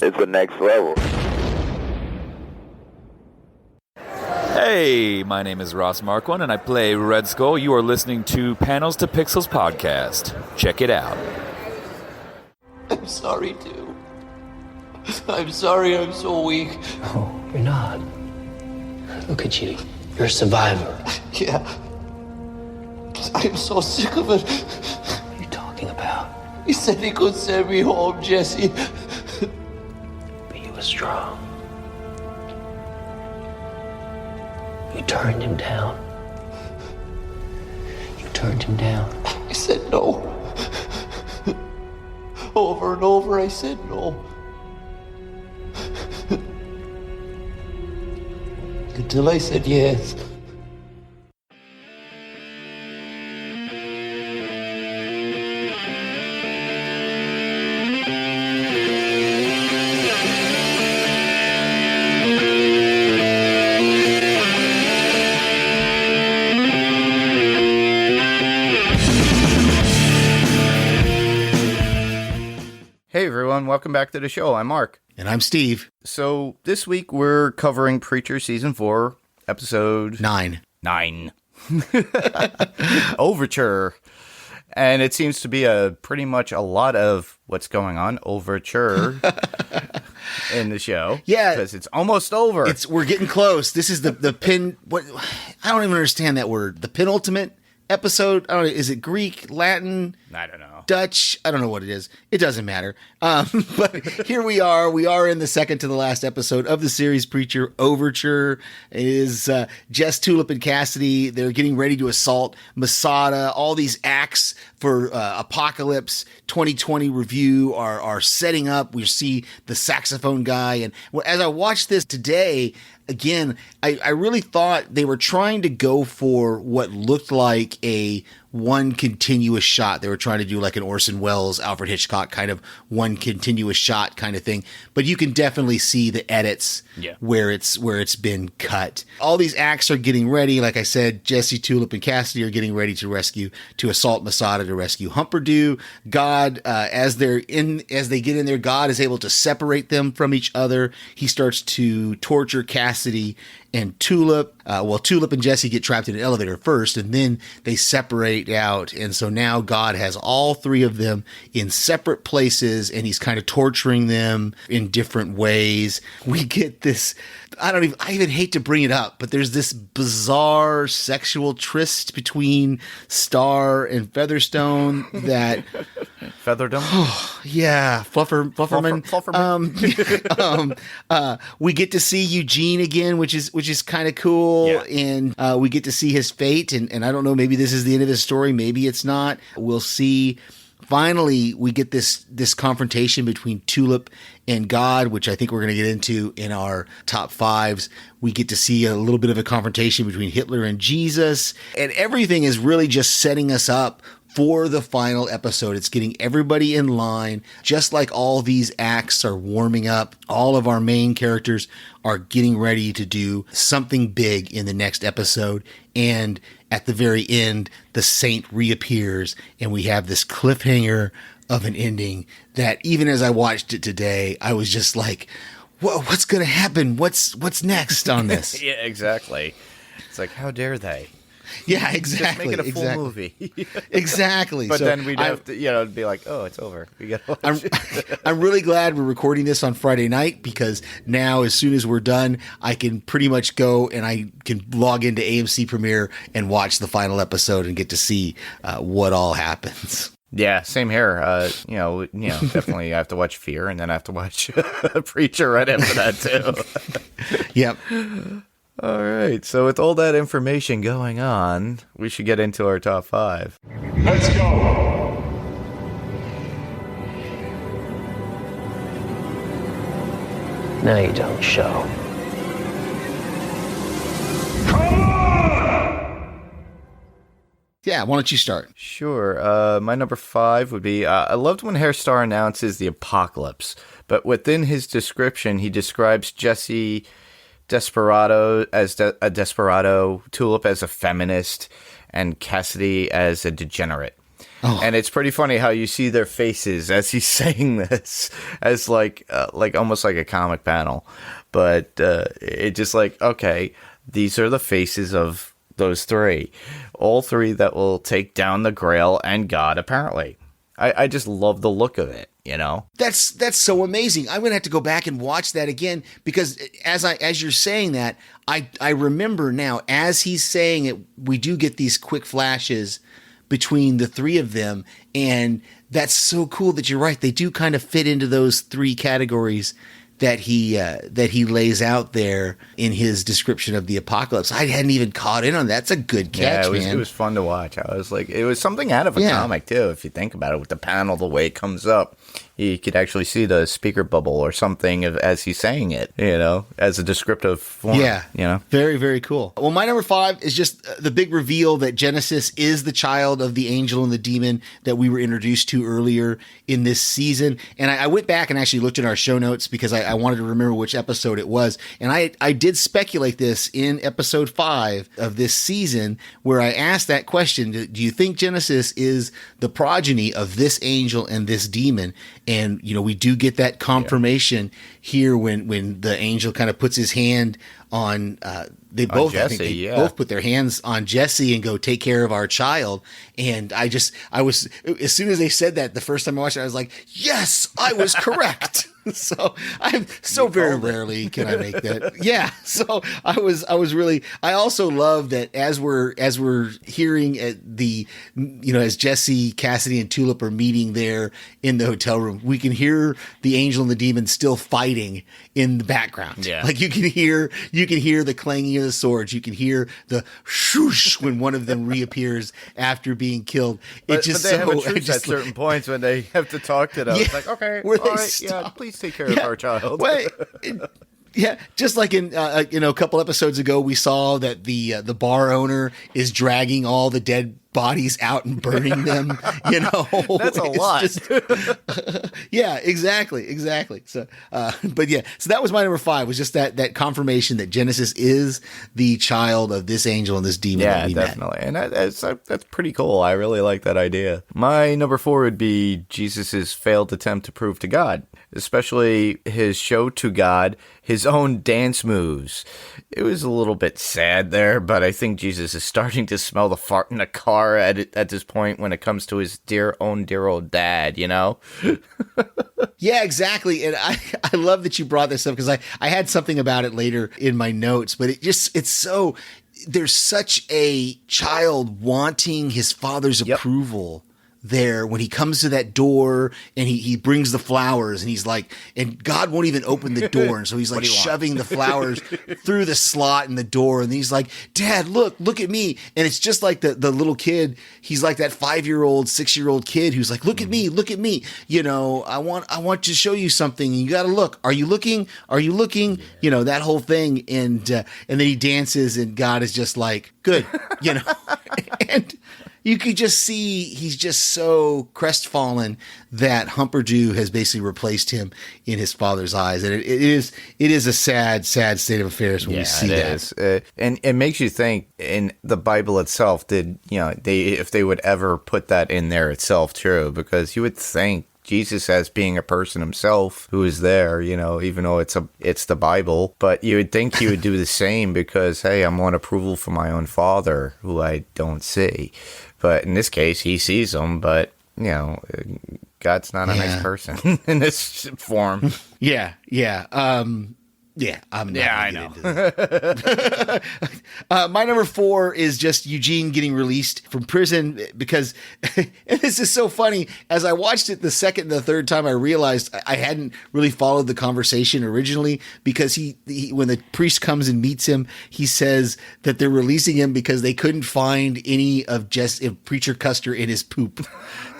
It's the next level. Hey, my name is Ross Marquand, and I play Red Skull. You are listening to Panels to Pixels podcast. Check it out. I'm sorry, too. I'm sorry I'm so weak. No, you're not. Look at you. You're a survivor. Yeah. I'm so sick of it. What are you talking about? He said he could send me home, Jesse. But you were strong. You turned him down. You turned him down. I said no. Over and over, I said no. Until I said yes. Hey everyone, welcome back to the show. I'm Mark. And I'm Steve. So this week we're covering Preacher Season 4, Episode 9. Overture. And it seems to be pretty much a lot of what's going on, overture, in the show. Yeah. Because it's almost over. We're getting close. This is the pin... What? I don't even understand that word. The penultimate episode? I don't know. Is it Greek, Latin? I don't know. Dutch? I don't know what it is. It doesn't matter. But here we are. We are in the second to the last episode of the series Preacher Overture. It is Jess, Tulip, and Cassidy. They're getting ready to assault Masada. All these acts for Apocalypse 2020 review are setting up. We see the saxophone guy. And as I watched this today, again, I really thought they were trying to go for what looked like a one continuous shot. They were trying to do like an Orson Welles, Alfred Hitchcock kind of one continuous shot kind of thing. But you can definitely see the edits where it's been cut. All these acts are getting ready. Like I said, Jesse, Tulip, and Cassidy are getting ready to assault Masada, to rescue Humperdoo. God, as they get in there, God is able to separate them from each other. He starts to torture Cassidy and Tulip. Tulip and Jesse get trapped in an elevator first, and then they separate out. And so now God has all three of them in separate places, and he's kind of torturing them in different ways. We get this, I even hate to bring it up, but there's this bizarre sexual tryst between Star and Featherstone that... Featherdom? Yeah, Flufferman. We get to see Eugene again, which is kind of cool, and we get to see his fate. And I don't know, maybe this is the end of his story, maybe it's not. We'll see. Finally, we get this confrontation between Tulip and God, which I think we're going to get into in our top fives. We get to see a little bit of a confrontation between Hitler and Jesus, and everything is really just setting us up for the final episode. It's getting everybody in line. Just like all these acts are warming up, all of our main characters are getting ready to do something big in the next episode. And at the very end, the saint reappears, and we have this cliffhanger of an ending that even as I watched it today, I was just like, what's going to happen? What's next on this? Yeah, exactly. It's like, how dare they? Yeah, exactly. Just make it a full movie. Exactly. But so then we'd have to, be like, oh, it's over. We got. I'm really glad we're recording this on Friday night, because now, as soon as we're done, I can pretty much go and I can log into AMC Premiere and watch the final episode and get to see what all happens. Yeah, same here. Definitely I have to watch Fear, and then I have to watch Preacher right after that too. Yep. All right, so with all that information going on, we should get into our top five. Let's go! Now you don't show. Come on! Yeah, why don't you start? Sure. My number five would be, I loved when Hairstar announces the apocalypse, but within his description, he describes Jesse Desperado as a desperado, Tulip as a feminist, and Cassidy as a degenerate. And it's pretty funny how you see their faces as he's saying this, as like almost like a comic panel. But it just like, okay, these are the faces of those three. All three that will take down the Grail and God, apparently. I just love the look of it, you know? That's so amazing. I'm gonna have to go back and watch that again, because as you're saying that, I remember now, as he's saying it, we do get these quick flashes between the three of them, and that's so cool that you're right. They do kind of fit into those three categories that he lays out there in his description of the apocalypse. I hadn't even caught in on that. That's a good catch, it was fun to watch. I was like, it was something out of a comic too, if you think about it, with the panel, the way it comes up. You could actually see the speaker bubble or something as he's saying it, you know, as a descriptive form. Yeah. You know? Very, very cool. Well, my number 5 is just the big reveal that Genesis is the child of the angel and the demon that we were introduced to earlier in this season. And I went back and actually looked at our show notes because I wanted to remember which episode it was. And I did speculate this in episode 5 of this season, where I asked that question: do you think Genesis is the progeny of this angel and this demon? And, you know, we do get that confirmation here when the angel kind of puts his hand on, both put their hands on Jesse and go, take care of our child. And I was, as soon as they said that the first time I watched it, I was like, yes, I was correct. So very rarely can I make that. Yeah. So I was really, I also love that as we're hearing the, you know, as Jesse, Cassidy, and Tulip are meeting there in the hotel room, we can hear the angel and the demon still fighting in the background. Yeah. Like you can hear the clanging of the swords. You can hear the shoosh when one of them reappears after being killed. But they have a truce at certain points when they have to talk to them. Yeah, it's like, okay, where all they right, stop. please take care of our child. Yeah, just like in a couple episodes ago, we saw that the bar owner is dragging all the dead bodies out and burning them. You know, that's a lot. Yeah, exactly. So, but yeah, so that was my number 5. Was just that confirmation that Genesis is the child of this angel and this demon. Yeah, that we definitely, met. and that's pretty cool. I really like that idea. My number 4 would be Jesus's failed attempt to prove to God, especially his show to God his own dance moves. It was a little bit sad there, but I think Jesus is starting to smell the fart in the car at this point when it comes to his dear old dad, you know? Yeah, exactly. And I love that you brought this up, because I had something about it later in my notes, but there's such a child wanting his father's approval there when he comes to that door and he brings the flowers, and he's like, and God won't even open the door, and so he's like shoving the flowers through the slot in the door, and he's like, Dad, look at me. And it's just like the little kid, he's like that 5-year-old 6-year-old kid who's like, look at me, you know, I want to show you something, and you got to look. Are you looking, you know, that whole thing. And then he dances, and God is just like, good, you know. And you could just see he's just so crestfallen that Humperdew has basically replaced him in his father's eyes. And it is a sad state of affairs when we see that. And it makes you think, in the Bible itself, if they would ever put that in there itself, true, because you would think Jesus as being a person himself who is there, you know, even though it's the Bible, but you would think he would do the same because, hey, I'm on approval from my own father who I don't see. But in this case, he sees him, but, you know, God's not a nice person in this form. Yeah. I'm not I know. My number 4 is just Eugene getting released from prison, because and this is so funny. As I watched it the second and the third time, I realized I hadn't really followed the conversation originally, because he when the priest comes and meets him, he says that they're releasing him because they couldn't find any of Preacher Custer in his poop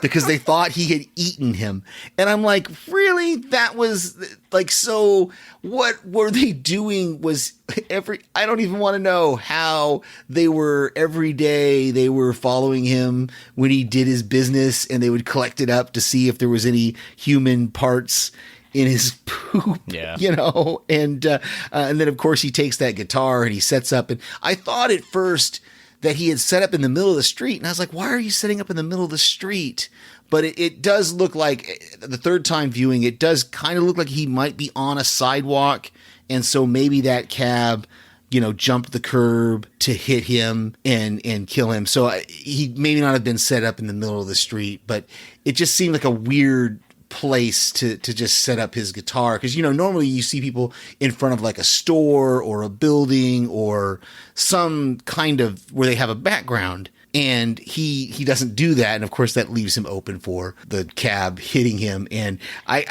because they thought he had eaten him. And I'm like, really? That was like, so what were they doing? I don't even want to know how they were every day. They were following him when he did his business, and they would collect it up to see if there was any human parts in his poop, you know? And then of course he takes that guitar and he sets up. And I thought at first that he had set up in the middle of the street. And I was like, why are you setting up in the middle of the street? But it does look like, the third time viewing, it does kind of look like he might be on a sidewalk. And so maybe that cab, jumped the curb to hit him and kill him. So he maybe not have been set up in the middle of the street, but it just seemed like a weird place to just set up his guitar. Because, normally you see people in front of like a store or a building or some kind of where they have a background. And he doesn't do that. And of course that leaves him open for the cab hitting him. And I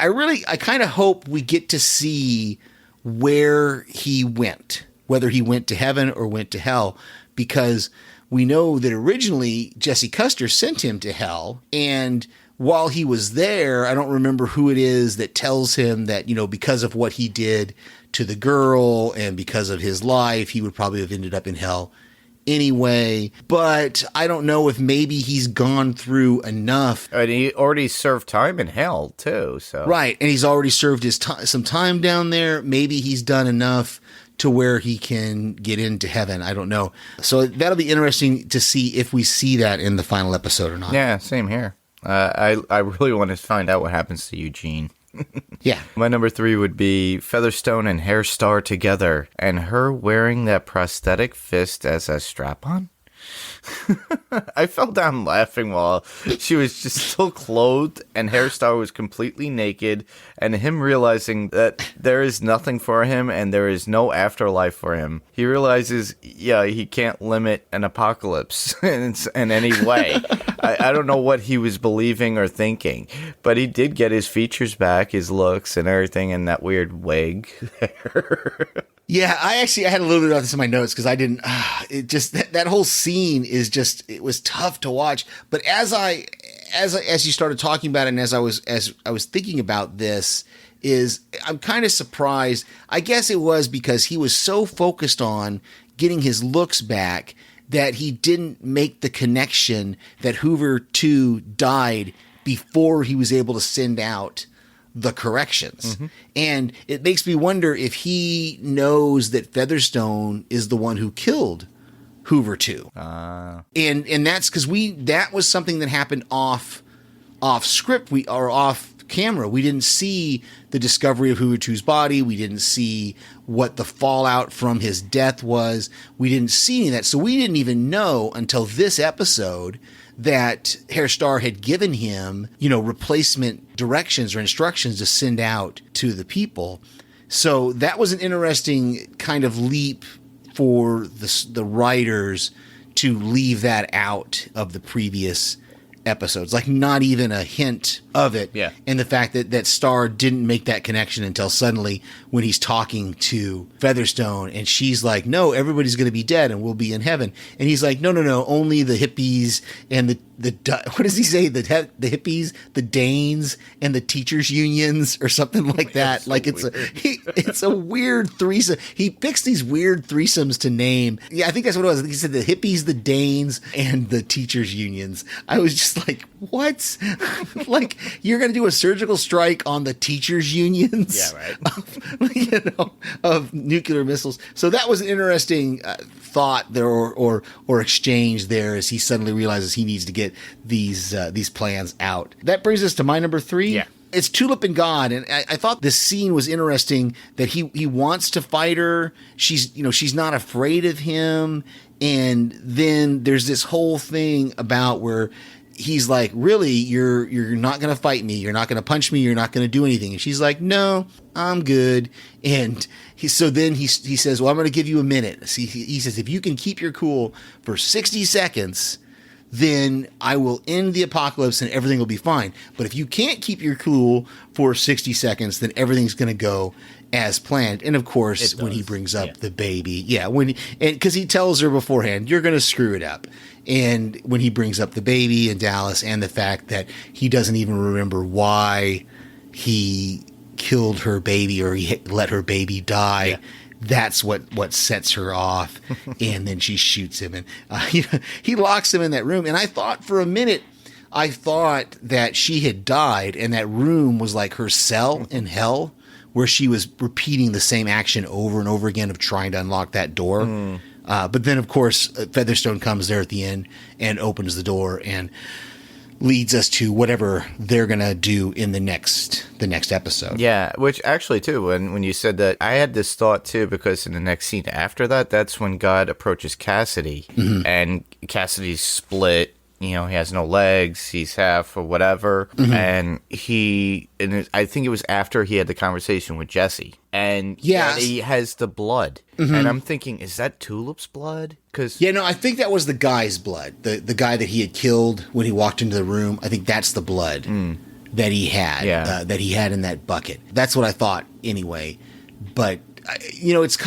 kind of hope we get to see where he went, whether he went to heaven or went to hell, because we know that originally Jesse Custer sent him to hell. And while he was there, I don't remember who it is that tells him that, because of what he did to the girl and because of his life, he would probably have ended up in hell anyway. But I don't know if maybe he's gone through enough. And he already served time in hell too. So right, and he's already served his some time down there. Maybe he's done enough to where he can get into heaven. I don't know. So that'll be interesting to see if we see that in the final episode or not. Yeah, same here. I really want to find out what happens to Eugene. Yeah. My number 3 would be Featherstone and Hairstar together, and her wearing that prosthetic fist as a strap-on. I fell down laughing while she was just still clothed and Hairstar was completely naked, and him realizing that there is nothing for him and there is no afterlife for him. He realizes, he can't limit an apocalypse in any way. I don't know what he was believing or thinking, but he did get his features back, his looks and everything, in that weird wig there. Yeah, I had a little bit of this in my notes because I didn't. It just that whole scene is just, it was tough to watch. But as you started talking about it, and as I was thinking about this, I'm kind of surprised. I guess it was because he was so focused on getting his looks back that he didn't make the connection that Hoover 2 died before he was able to send out the corrections. Mm-hmm. And it makes me wonder if he knows that Featherstone is the one who killed Hoover 2. And that's because that was something that happened off script, or off camera. We didn't see the discovery of Hoover 2's body. We didn't see what the fallout from his death was. We didn't see any of that. So we didn't even know until this episode that Hairstar had given him, replacement directions or instructions to send out to the people. So that was an interesting kind of leap for the writers to leave that out of the previous episodes, like not even a hint of it. Yeah. And the fact that Star didn't make that connection until suddenly when he's talking to Featherstone and she's like, no, everybody's going to be dead and we'll be in heaven. And he's like, no, only the hippies and the what does he say? The hippies, the Danes, and the teachers unions, or something like that. So like it's a weird threesome. He picks these weird threesomes to name. Yeah, I think that's what it was. I think he said the hippies, the Danes, and the teachers unions. I was just like, what? Like, you're going to do a surgical strike on the teachers unions? Yeah, right. Of nuclear missiles. So that was an interesting thought there, or exchange there, as he suddenly realizes he needs to get these plans out. That brings us to my number 3. Yeah. It's Tulip and God, and I thought this scene was interesting, that he wants to fight her. She's not afraid of him, and then there's this whole thing about where he's like, really, you're not going to fight me. You're not going to punch me. You're not going to do anything. And she's like, no, I'm good. And he says, well, I'm going to give you a minute. See, he says, if you can keep your cool for 60 seconds, then I will end the apocalypse and everything will be fine. But if you can't keep your cool for 60 seconds, then everything's going to go as planned. And of course, when he brings up the baby, because he tells her beforehand, you're going to screw it up. And when he brings up the baby in Dallas, and the fact that he doesn't even remember why he killed her baby, or he let her baby die, that's what sets her off. And then she shoots him, and he locks him in that room. And I thought for a minute, that she had died, and that room was like her cell in hell, where she was repeating the same action over and over again of trying to unlock that door. But then, of course, Featherstone comes there at the end and opens the door and leads us to whatever they're going to do in the next episode. Yeah, which actually, too, when you said that, I had this thought, too, because in the next scene after that, that's when God approaches Cassidy, and Cassidy's split. You know, he has no legs, he's half or whatever, and I think it was after he had the conversation with Jesse, and he has the blood, and I'm thinking, is that Tulip's blood? No, I think that was the guy's blood, the guy that he had killed when he walked into the room. I think that's the blood that he had, that he had in that bucket. That's what I thought anyway, but it's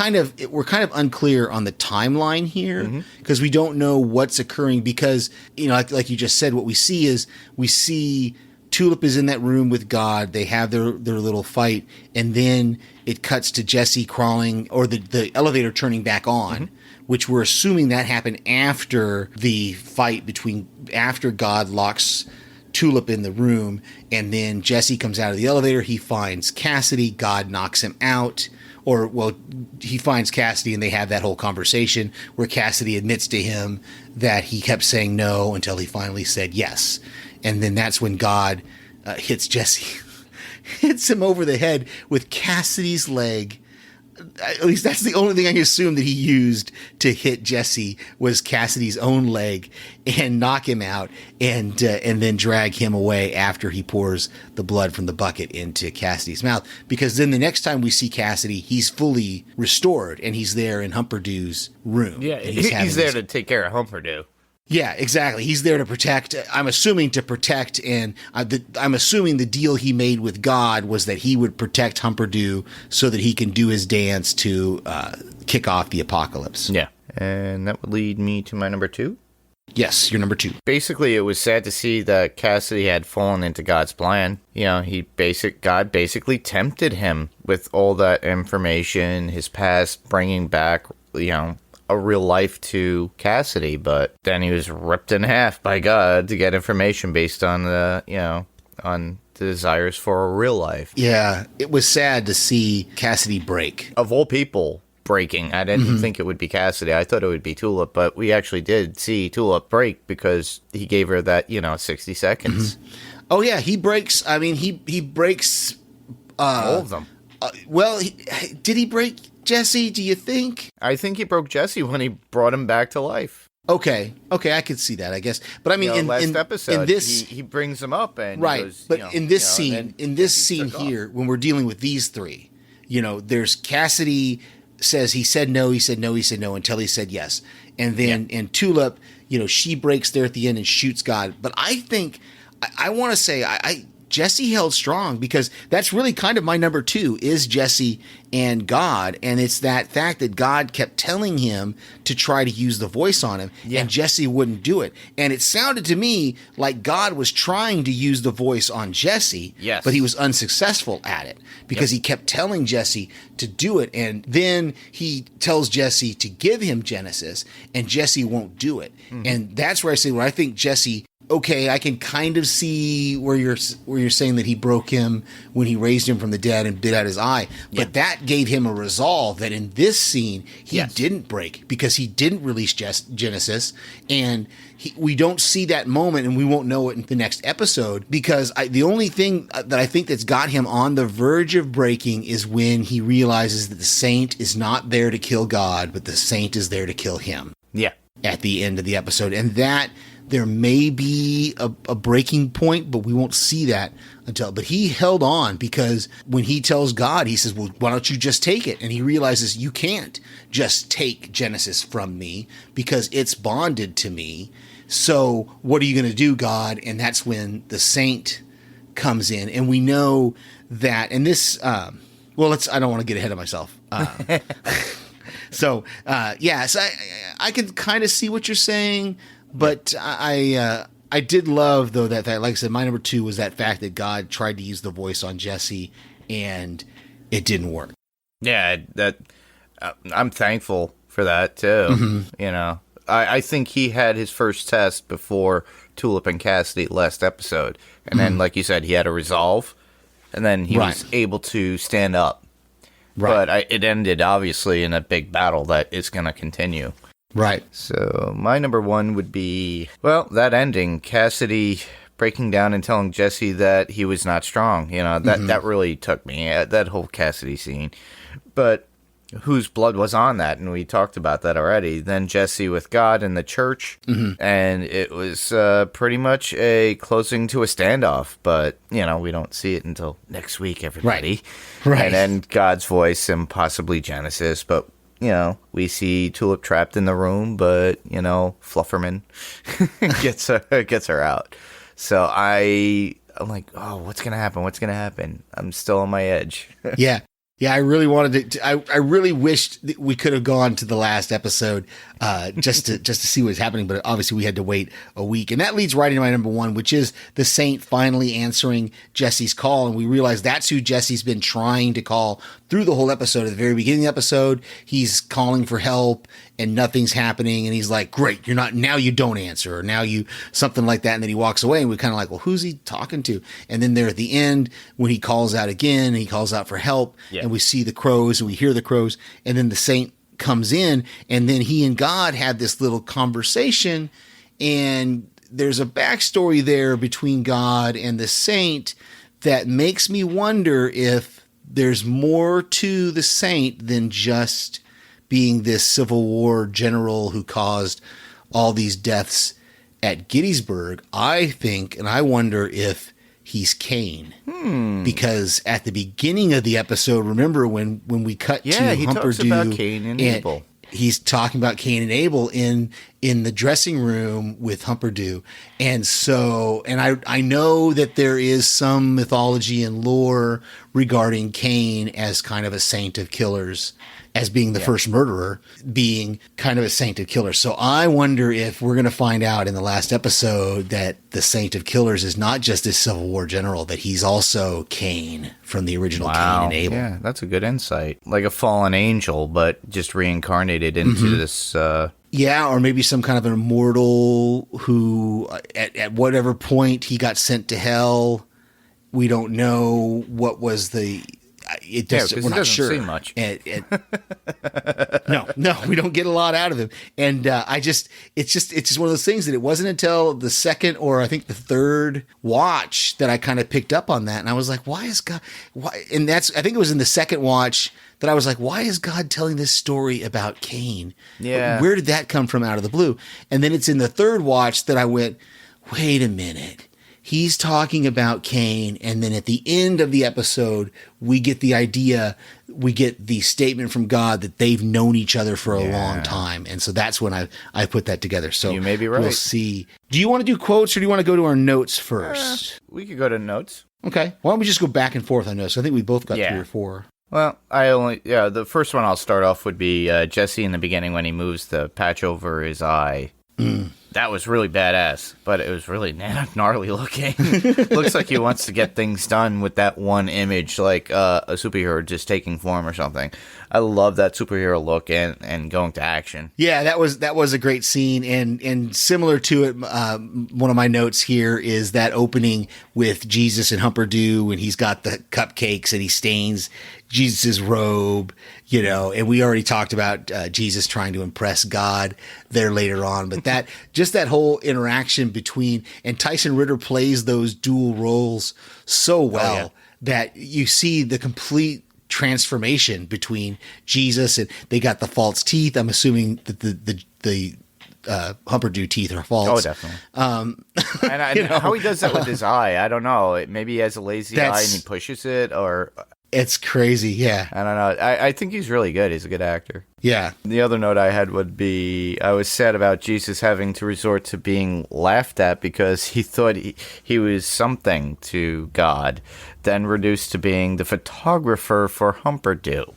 we're kind of unclear on the timeline here because we don't know what's occurring because, like you just said, what we see Tulip is in that room with God. They have their little fight, and then it cuts to Jesse crawling or the elevator turning back on, which we're assuming that happened after the fight after God locks Tulip in the room, and then Jesse comes out of the elevator. He finds Cassidy. God knocks him out. He finds Cassidy and they have that whole conversation where Cassidy admits to him that he kept saying no until he finally said yes. And then that's when God hits Jesse, hits him over the head with Cassidy's leg. At least that's the only thing I assume that he used to hit Jesse was Cassidy's own leg and knock him out and then drag him away after he pours the blood from the bucket into Cassidy's mouth. Because then the next time we see Cassidy, he's fully restored and he's there in Humperdoo's room. Yeah, he's there to take care of Humperdoo. Yeah, exactly. He's there to protect. I'm assuming and I'm assuming the deal he made with God was that he would protect Humperdoo so that he can do his dance to kick off the apocalypse. Yeah, and that would lead me to my number 2. Yes, your number 2. Basically, it was sad to see that Cassidy had fallen into God's plan. God basically tempted him with all that information, his past, bringing back, a real life to Cassidy, but then he was ripped in half by God to get information based on on the desires for a real life. Yeah, it was sad to see Cassidy break. Of all people breaking, I didn't think it would be Cassidy. I thought it would be Tulip, but we actually did see Tulip break because he gave her that 60 seconds. Oh yeah, he breaks. I mean, he breaks all of them. Did he break Jesse, do you think? I think he broke Jesse when he brought him back to life. Okay, I could see that, I guess. But I mean, in last episode, in this, he brings him up and right. He goes, but in this scene, here, when we're dealing with these three, there's Cassidy says he said no, until he said yes, and then and Tulip, she breaks there at the end and shoots God. But I think I want to say Jesse held strong because that's really kind of my number 2 is Jesse and God. And it's that fact that God kept telling him to try to use the voice on him and Jesse wouldn't do it. And it sounded to me like God was trying to use the voice on Jesse, but he was unsuccessful at it because he kept telling Jesse to do it. And then he tells Jesse to give him Genesis and Jesse won't do it. And that's where I say, I think Jesse, okay, I can kind of see where you're saying that he broke him when he raised him from the dead and bit out his eye. But that gave him a resolve that in this scene, he didn't break because he didn't release Genesis. And we don't see that moment and we won't know it in the next episode because the only thing that I think that's got him on the verge of breaking is when he realizes that the saint is not there to kill God, but the saint is there to kill him. Yeah. At the end of the episode. And that there may be a breaking point, but we won't see that but he held on because when he tells God, he says, well, why don't you just take it? And he realizes you can't just take Genesis from me because it's bonded to me. So what are you going to do, God? And that's when the saint comes in. And we know that, and this, I don't want to get ahead of myself. So I can kind of see what you're saying, but I did love though that like I said, my number 2 was that fact that God tried to use the voice on Jesse and it didn't work. Yeah, that I'm thankful for that too. I think he had his first test before Tulip and Cassidy last episode, and then like you said, he had a resolve, and then he was able to stand up. Right. But it ended, obviously, in a big battle that is going to continue. Right. So my number one would be, well, that ending, Cassidy breaking down and telling Jesse that he was not strong. You know, that really took me, that whole Cassidy scene. But whose blood was on that? And we talked about that already. Then Jesse with God and the church. And it was pretty much a closing to a standoff. But, you know, we don't see it until next week, everybody. Right. And then God's voice and possibly Genesis. But, you know, we see Tulip trapped in the room, but, you know, Flufferman gets her out. So I'm like, oh, what's going to happen? What's going to happen? I'm still on my edge. Yeah. Yeah, I really wanted to. I really wished that we could have gone to the last episode just to see what's happening, but obviously we had to wait a week, and that leads right into my number one, which is the Saint finally answering Jesse's call, and we realize that's who Jesse's been trying to call through the whole episode. At the very beginning of the episode, he's calling for help, and nothing's happening, and he's like, "Great, you're not now. You don't answer, or now you something like that," and then he walks away, and we're kind of like, "Well, who's he talking to?" And then there at the end, when he calls out again, he calls out for help, and we see the crows and we hear the crows, and then the Saint comes in, and then he and God had this little conversation, and there's a backstory there between God and the Saint that makes me wonder if there's more to the Saint than just being this Civil War general who caused all these deaths at Gettysburg. I think, and I wonder if he's Cain. Because at the beginning of the episode, remember when we cut to he Humperdew, talks about Cain and Abel. He's talking about Cain and Abel in the dressing room with Humperdew. And so, and I know that there is some mythology and lore regarding Cain as kind of a saint of killers, as being the first murderer, being kind of a saint of killers. So I wonder if we're going to find out in the last episode that the saint of killers is not just this Civil War general, that he's also Cain from the original Cain and Abel. Yeah, that's a good insight. Like a fallen angel, but just reincarnated into this... Yeah, or maybe some kind of an immortal who, at whatever point he got sent to hell, we don't know what was the... It just, we're not sure. Say much. No, we don't get a lot out of him, and it's just one of those things that it wasn't until the second or I think the third watch that I kind of picked up on that, and I was like, why is God? Why? And I think it was in the second watch that I was like, why is God telling this story about Cain? Yeah, where did that come from out of the blue? And then it's in the third watch that I went, wait a minute. He's talking about Cain, and then at the end of the episode, we get the idea, we get the statement from God that they've known each other for a long time. And so that's when I put that together. So you may be right. We'll see. Do you want to do quotes, or do you want to go to our notes first? We could go to notes. Okay. Why don't we just go back and forth on notes? I think we both got 3 or 4. Well, the first one I'll start off would be Jesse in the beginning when he moves the patch over his eye. That was really badass, but it was really gnarly looking. Looks like he wants to get things done with that one image, like a superhero just taking form or something. I love that superhero look and going to action. Yeah, that was a great scene, and similar to it, one of my notes here is that opening with Jesus and Humperdew, and he's got the cupcakes and he stains Jesus' robe, and we already talked about Jesus trying to impress God there later on, but just that whole interaction between, and Tyson Ritter plays those dual roles so well that you see the complete transformation between Jesus, and they got the false teeth. I'm assuming that the Humperdew teeth are false. Oh, definitely. And how he does that with his eye, I don't know. Maybe he has a lazy eye and he pushes it, or... It's crazy, yeah. I don't know. I think he's really good. He's a good actor. Yeah. The other note I had would be, I was sad about Jesus having to resort to being laughed at because he thought he was something to God, then reduced to being the photographer for Humperdew.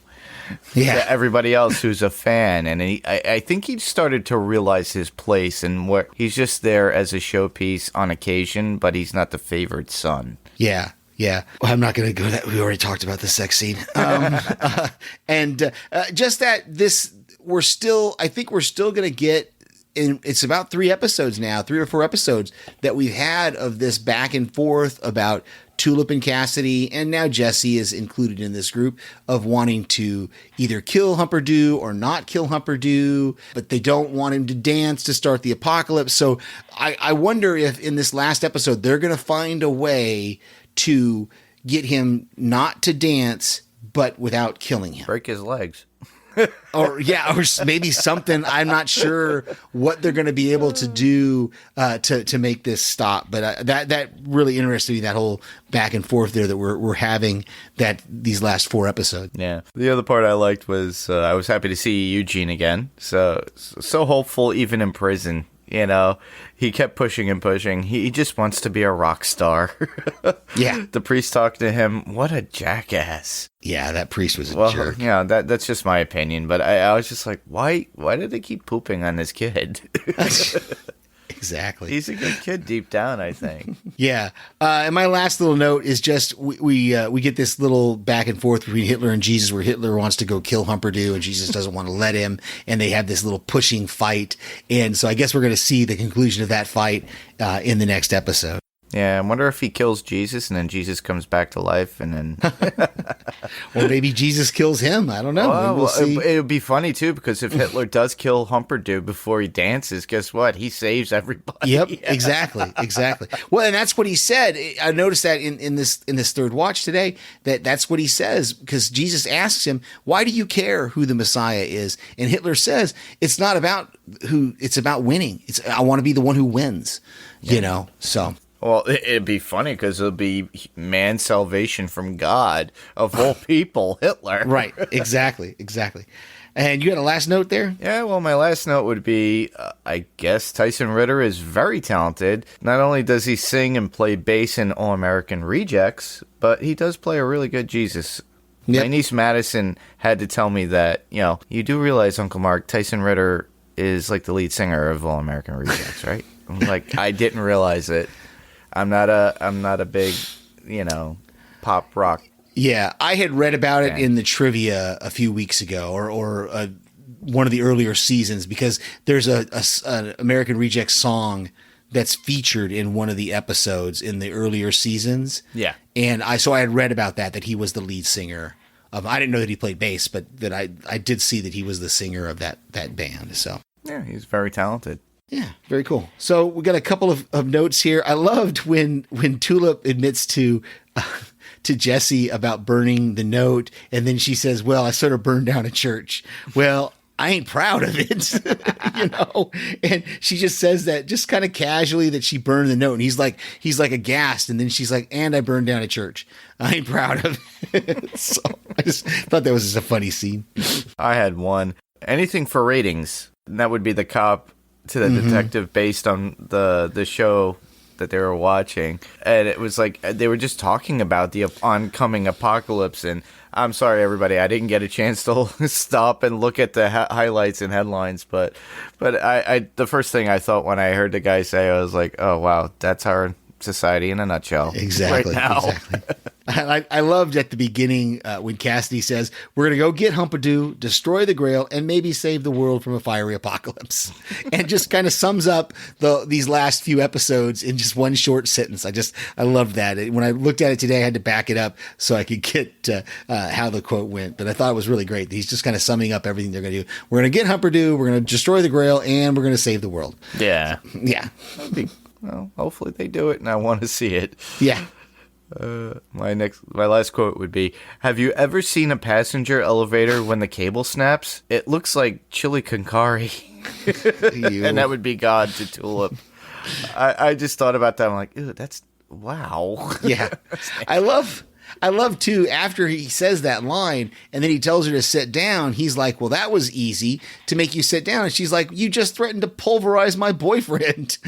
Yeah. Everybody else who's a fan. And I think he started to realize his place and where he's just there as a showpiece on occasion, but he's not the favorite son. Yeah. Yeah, well, I'm not going to go that. We already talked about the sex scene, and just that I think we're still going to get. It's about 3 episodes now, 3 or 4 episodes that we've had of this back and forth about Tulip and Cassidy, and now Jesse is included in this group of wanting to either kill Humperdoo or not kill Humperdoo, but they don't want him to dance to start the apocalypse. So I wonder if in this last episode they're going to find a way to get him not to dance, but without killing him. Break his legs. Or maybe something. I'm not sure what they're going to be able to do to make this stop. But that really interested me, that whole back and forth there that we're having these last 4 episodes. Yeah. The other part I liked was I was happy to see Eugene again. So hopeful even in prison. You know, he kept pushing and pushing. He just wants to be a rock star. Yeah. The priest talked to him. What a jackass. Yeah, that priest was a jerk. Yeah, that's just my opinion. But I was just like, why did they keep pooping on this kid? Exactly. He's a good kid deep down, I think. Yeah. And my last little note is just we get this little back and forth between Hitler and Jesus, where Hitler wants to go kill Humperdoo and Jesus doesn't want to let him. And they have this little pushing fight. And so I guess we're going to see the conclusion of that fight in the next episode. Yeah, I wonder if he kills Jesus and then Jesus comes back to life and then... Or maybe Jesus kills him. I don't know. We'll see. It would be funny, too, because if Hitler does kill Humperdoo before he dances, guess what? He saves everybody. Yep, exactly. Well, and that's what he said. I noticed that in this third watch today, that's what he says, because Jesus asks him, why do you care who the Messiah is? And Hitler says, it's not about who, it's about winning. I want to be the one who wins, you know, so... Well, it'd be funny because it'll be man's salvation from God of all people, Hitler. Right, exactly. And you got a last note there? Yeah, well, my last note would be, I guess Tyson Ritter is very talented. Not only does he sing and play bass in All American Rejects, but he does play a really good Jesus. Yep. My niece Madison had to tell me that, you do realize, Uncle Mark, Tyson Ritter is like the lead singer of All American Rejects, right? I'm like, I didn't realize it. I'm not a big, pop rock. Yeah, I had read about it in the trivia a few weeks ago, or one of the earlier seasons, because there's an American Rejects song that's featured in one of the episodes in the earlier seasons. Yeah, and I had read about that he was the lead singer of. I didn't know that he played bass, but that I did see that he was the singer of that band. So yeah, he's very talented. Yeah, very cool. So we got a couple of notes here. I loved when Tulip admits to Jesse about burning the note, and then she says, well, I sort of burned down a church. Well, I ain't proud of it, and she just says that just kind of casually, that she burned the note, and he's like aghast, and then she's like, and I burned down a church. I ain't proud of it. So I just thought that was just a funny scene. I had one. Anything for ratings, and that would be the cop to the detective based on the show that they were watching. And it was like they were just talking about the oncoming apocalypse. And I'm sorry, everybody, I didn't get a chance to stop and look at the highlights and headlines. But I the first thing I thought when I heard the guy say, I was like, oh, wow, that's our society in a nutshell. Exactly. Right now. Exactly. I loved at the beginning when Cassidy says, we're going to go get Humperdoo, destroy the Grail, and maybe save the world from a fiery apocalypse. And just kind of sums up these last few episodes in just one short sentence. I loved that. When I looked at it today, I had to back it up so I could get how the quote went. But I thought it was really great. He's just kind of summing up everything they're going to do. We're going to get Humperdoo, we're going to destroy the Grail, and we're going to save the world. Yeah. Yeah. Well, hopefully they do it, and I want to see it. Yeah. My last quote would be, have you ever seen a passenger elevator when the cable snaps? It looks like chili con carne. And that would be God to Tulip. I just thought about that. I'm like, ew, that's wow. Yeah. I love too, after he says that line and then he tells her to sit down, he's like, well, that was easy to make you sit down. And she's like, you just threatened to pulverize my boyfriend,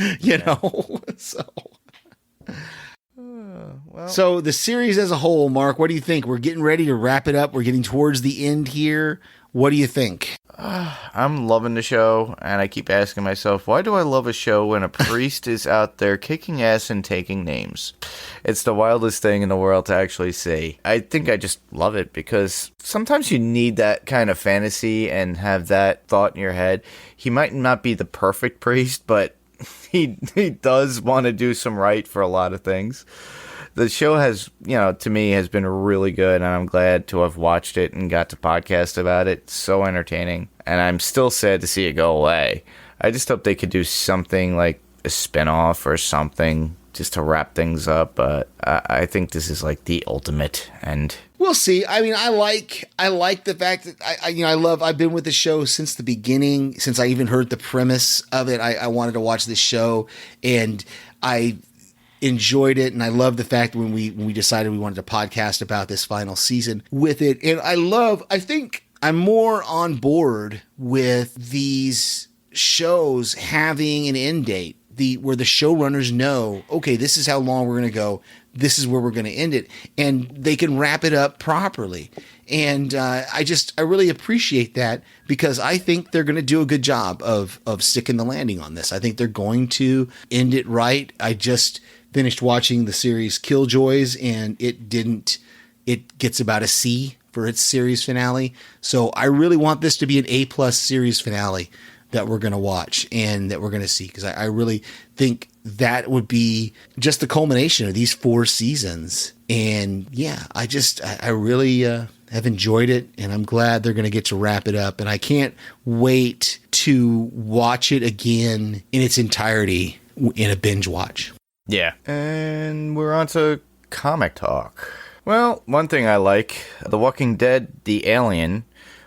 So the series as a whole, Mark, what do you think? We're getting ready to wrap it up. We're getting towards the end here. What do you think? I'm loving the show, and I keep asking myself, why do I love a show when a priest is out there kicking ass and taking names? It's the wildest thing in the world to actually see. I think I just love it because sometimes you need that kind of fantasy and have that thought in your head. He might not be the perfect priest, but he does want to do some right for a lot of things. The show has, to me, has been really good, and I'm glad to have watched it and got to podcast about it. It's so entertaining, and I'm still sad to see it go away. I just hope they could do something like a spinoff or something just to wrap things up, but I think this is like the ultimate end. We'll see. I mean, I like the fact that I've been with the show since the beginning, since I even heard the premise of it. I wanted to watch this show, and I enjoyed it, and I love the fact when we decided we wanted to podcast about this final season with it. And I think I'm more on board with these shows having an end date, where the showrunners know, okay, this is how long we're going to go, this is where we're going to end it, and they can wrap it up properly. And I really appreciate that, because I think they're going to do a good job of sticking the landing on this. I think they're going to end it right. I just finished watching the series Killjoys, and it gets about a C for its series finale. So I really want this to be an A+ series finale that we're going to watch and that we're going to see, because I really think that would be just the culmination of these 4 seasons. And yeah, I really have enjoyed it, and I'm glad they're going to get to wrap it up. And I can't wait to watch it again in its entirety in a binge watch. Yeah. And we're on to comic talk. Well, one thing I like, The Walking Dead, The Alien,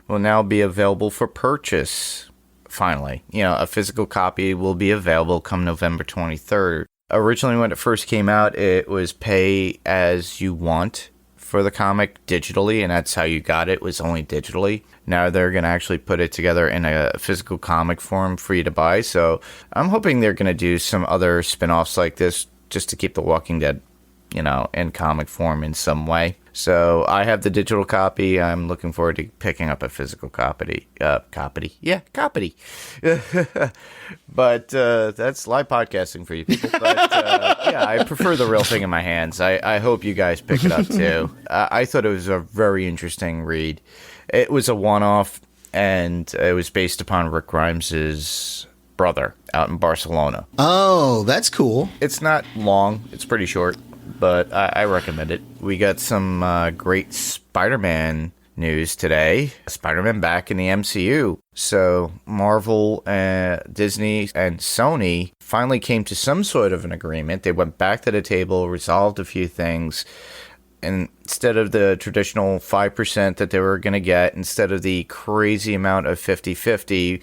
will now be available for purchase. Finally, a physical copy will be available come November 23rd. Originally, when it first came out, it was pay as you want for the comic digitally, and that's how you got it, was only digitally. Now they're going to actually put it together in a physical comic form for you to buy. So I'm hoping they're going to do some other spin-offs like this just to keep The Walking Dead, in comic form in some way. So I have the digital copy. I'm looking forward to picking up a physical copy. Yeah, copy. But that's live podcasting for you people. But yeah, I prefer the real thing in my hands. I hope you guys pick it up too. I thought it was a very interesting read. It was a one-off, and it was based upon Rick Grimes's brother out in Barcelona. Oh, that's cool. It's not long. It's pretty short, but I recommend it. We got some great Spider-Man news today. Spider-Man back in the MCU. So Marvel, Disney, and Sony finally came to some sort of an agreement. They went back to the table, resolved a few things. And instead of the traditional 5% that they were going to get, instead of the crazy amount of 50-50,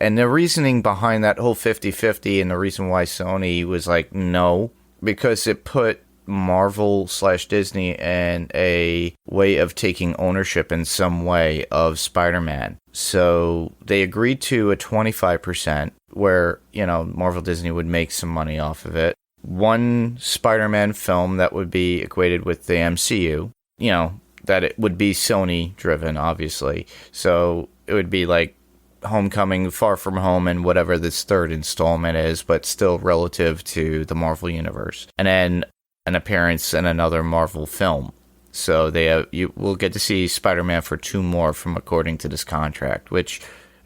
and the reasoning behind that whole 50-50 and the reason why Sony was like, no, because it put Marvel/Disney in a way of taking ownership in some way of Spider-Man. So they agreed to a 25% where, Marvel Disney would make some money off of it. One Spider-Man film that would be equated with the MCU, that it would be Sony driven, obviously. So it would be like Homecoming, Far From Home, and whatever this third installment is, but still relative to the Marvel Universe. And then an appearance in another Marvel film. So you will get to see Spider-Man for 2 more from according to this contract, which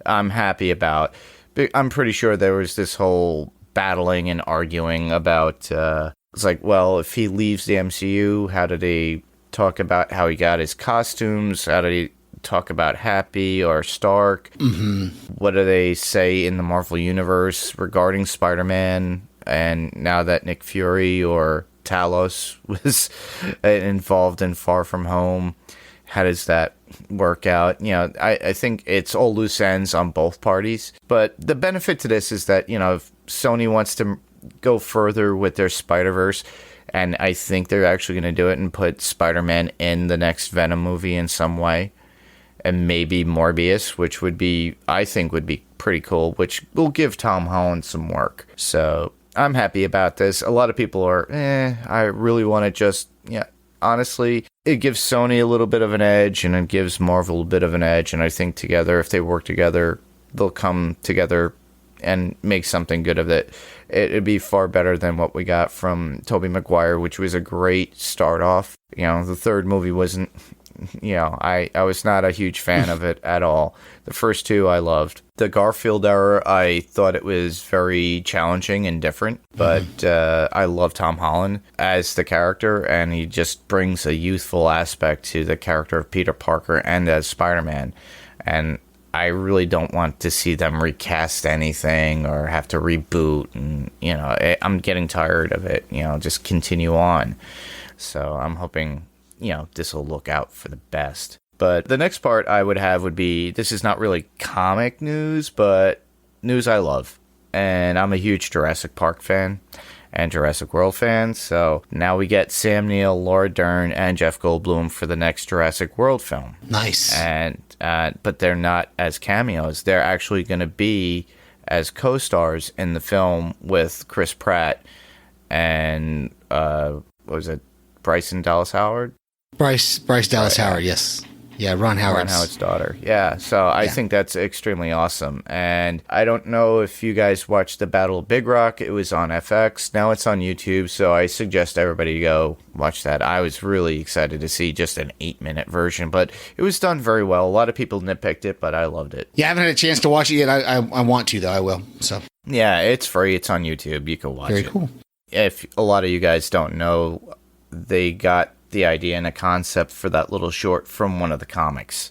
I'm happy about. But I'm pretty sure there was this whole battling and arguing about, it's like, well, if he leaves the MCU, how did he talk about how he got his costumes? How did he talk about Happy or Stark? Mm-hmm. What do they say in the Marvel Universe regarding Spider-Man? And now that Nick Fury or Talos was involved in Far From Home, how does that work out? I think it's all loose ends on both parties. But the benefit to this is that, if Sony wants to go further with their Spider-Verse, and I think they're actually going to do it and put Spider-Man in the next Venom movie in some way, and maybe Morbius, which I think would be pretty cool, which will give Tom Holland some work. So I'm happy about this. A lot of people are, I really want to just, honestly, it gives Sony a little bit of an edge, and it gives Marvel a bit of an edge, and I think together, if they work together, they'll come together and make something good of it. It'd be far better than what we got from Tobey Maguire, which was a great start off. The third movie wasn't I was not a huge fan of it at all. The first two I loved. The Garfield era, I thought it was very challenging and different, but I love Tom Holland as the character, and he just brings a youthful aspect to the character of Peter Parker and as Spider-Man. And I really don't want to see them recast anything or have to reboot, and I'm getting tired of it. Just continue on. So I'm hoping this will look out for the best. But the next part I would have would be, this is not really comic news, but news I love. And I'm a huge Jurassic Park fan and Jurassic World fan. So now we get Sam Neill, Laura Dern, and Jeff Goldblum for the next Jurassic World film. Nice. And but they're not as cameos. They're actually going to be as co-stars in the film with Chris Pratt and what was it, Bryson Dallas Howard? Bryce Dallas Howard, yes. Yeah, Ron Howard's daughter. Yeah, so I think that's extremely awesome. And I don't know if you guys watched the Battle of Big Rock. It was on FX. Now it's on YouTube, so I suggest everybody go watch that. I was really excited to see just an 8-minute version, but it was done very well. A lot of people nitpicked it, but I loved it. Yeah, I haven't had a chance to watch it yet. I want to, though. I will. So yeah, it's free. It's on YouTube. You can watch it. Very cool. If a lot of you guys don't know, they got the idea and a concept for that little short from one of the comics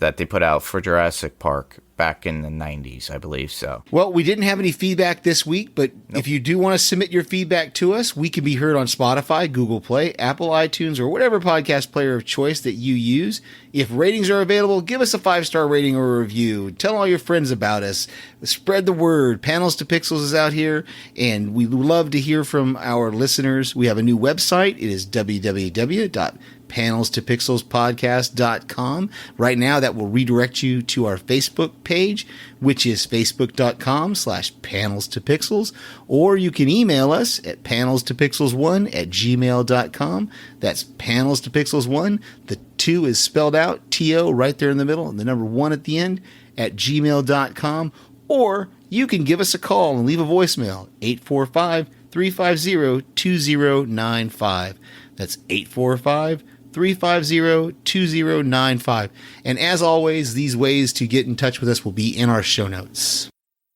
that they put out for Jurassic Park back in the 90s, I believe so. Well, we didn't have any feedback this week, but if you do want to submit your feedback to us, we can be heard on Spotify, Google Play, Apple iTunes, or whatever podcast player of choice that you use. If ratings are available, give us a 5-star rating or a review. Tell all your friends about us. Spread the word. Panels to Pixels is out here, and we love to hear from our listeners. We have a new website. It is www.panelstopixelspodcast.com. Right now, that will redirect you to our Facebook page, which is facebook.com/panelstopixels, or you can email us at panelstopixels1@gmail.com. That's panelstopixels1. The 2 is spelled out, T-O, right there in the middle, and the number 1 at the end, at gmail.com. Or you can give us a call and leave a voicemail, 845-350-2095. That's 845-350-2095. And as always, these ways to get in touch with us will be in our show notes.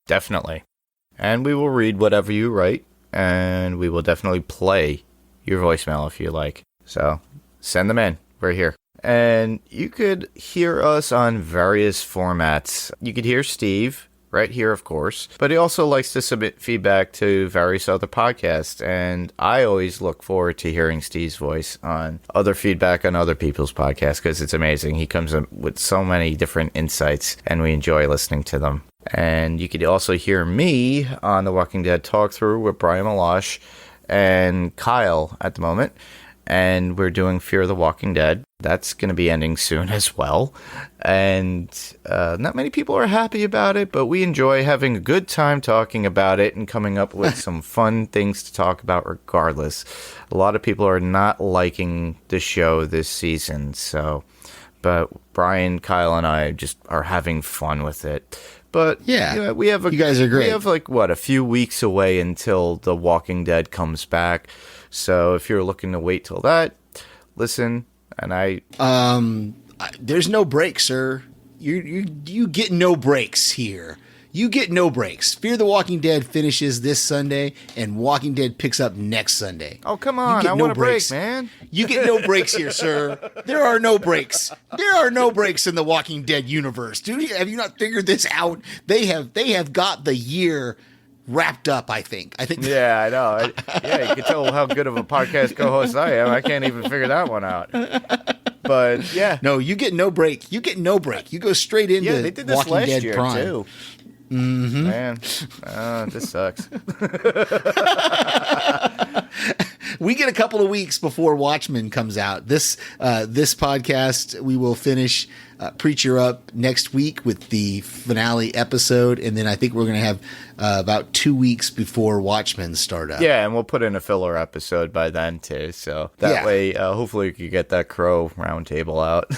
Definitely. And we will read whatever you write, and we will definitely play your voicemail if you like. So send them in. We're here. And you could hear us on various formats. You could hear Steve right here, of course, but he also likes to submit feedback to various other podcasts, and I always look forward to hearing Steve's voice on other feedback on other people's podcasts, because it's amazing. He comes up with so many different insights, and we enjoy listening to them. And you could also hear me on the Walking Dead Talk Through with Brian Malash and Kyle at the moment, and we're doing Fear the Walking Dead. That's going to be ending soon as well. And not many people are happy about it, but we enjoy having a good time talking about it and coming up with some fun things to talk about regardless. A lot of people are not liking the show this season, but Brian, Kyle, and I just are having fun with it. But yeah, we have you guys are great. We have a few weeks away until The Walking Dead comes back. So if you're looking to wait till that, listen. And there's no break, sir. You get no breaks here. You get no breaks. Fear the Walking Dead finishes this Sunday, and Walking Dead picks up next Sunday. Oh, come on. I want a break, man. You get no breaks here, sir. There are no breaks. There are no breaks in the Walking Dead universe. Dude, have you not figured this out? They have got the year wrapped up, I think. Yeah, I know. You can tell how good of a podcast co-host I am. I can't even figure that one out. But yeah. No, you get no break. You get no break. You go straight into they did this Walking last Dead year Prime. too. Mm-hmm. Man, this sucks. We get a couple of weeks before Watchmen comes out. This podcast, we will finish Preacher Up next week with the finale episode, and then I think we're going to have about 2 weeks before Watchmen start up. Yeah, and we'll put in a filler episode by then too, so that way, hopefully, we can get that Crow roundtable out,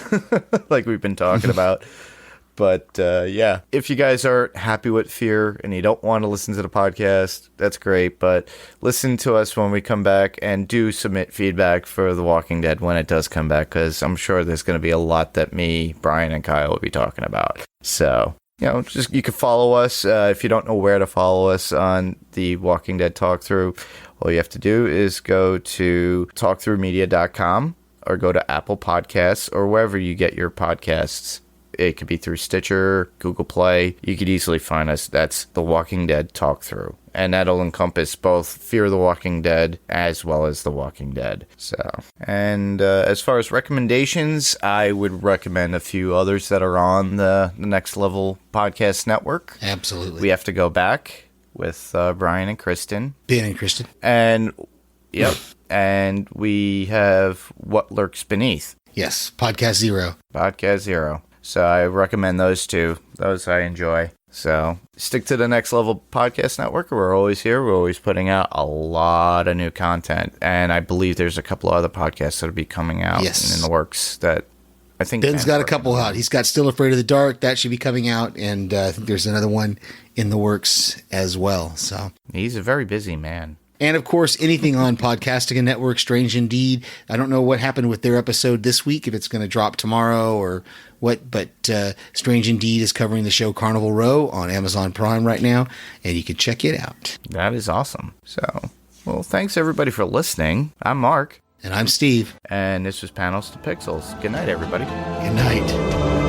like we've been talking about. But yeah, if you guys are happy with Fear and you don't want to listen to the podcast, that's great. But listen to us when we come back, and do submit feedback for The Walking Dead when it does come back, because I'm sure there's going to be a lot that me, Brian, and Kyle will be talking about. So, just you can follow us. If you don't know where to follow us on the Walking Dead Talk Through, all you have to do is go to talkthroughmedia.com or go to Apple Podcasts or wherever you get your podcasts. It could be through Stitcher, Google Play. You could easily find us. That's The Walking Dead Talk Through. And that'll encompass both Fear the Walking Dead as well as The Walking Dead. And as far as recommendations, I would recommend a few others that are on the Next Level Podcast Network. Absolutely. We have to go back with Brian and Kristen. Ben and Kristen. And, yep. And we have What Lurks Beneath. Yes, Podcast Zero. Podcast Zero. So I recommend those two. Those I enjoy. So stick to the Next Level Podcast Network. We're always here. We're always putting out a lot of new content. And I believe there's a couple other podcasts that will be coming out in the works that I think Ben's got a couple out. He's got Still Afraid of the Dark. That should be coming out. And I think there's another one in the works as well. So he's a very busy man. And, of course, anything on Podcasting Network, Strange Indeed. I don't know what happened with their episode this week, if it's going to drop tomorrow or what, but Strange Indeed is covering the show Carnival Row on Amazon Prime right now, and you can check it out. That is awesome. So, well, thanks, everybody, for listening. I'm Mark. And I'm Steve. And this was Panels to Pixels. Good night, everybody. Good night.